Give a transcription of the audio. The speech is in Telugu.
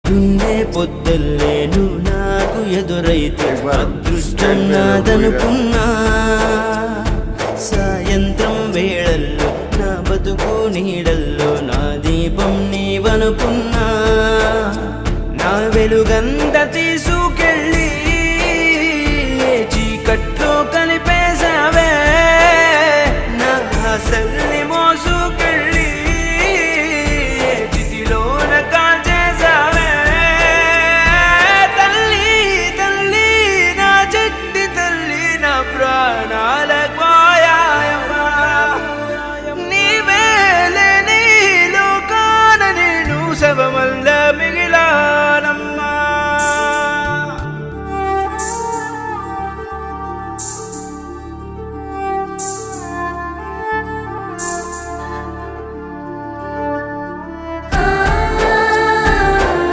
పొద్దున్నే పొద్దుల్లేను నాకు ఎదురైతే అదృష్టం నాదనుకున్నా. సాయంత్రం వేళల్లో నా బతుకు నీడల్లో నా దీపం నీవనుకున్నా. నా వెలుగంత తీసు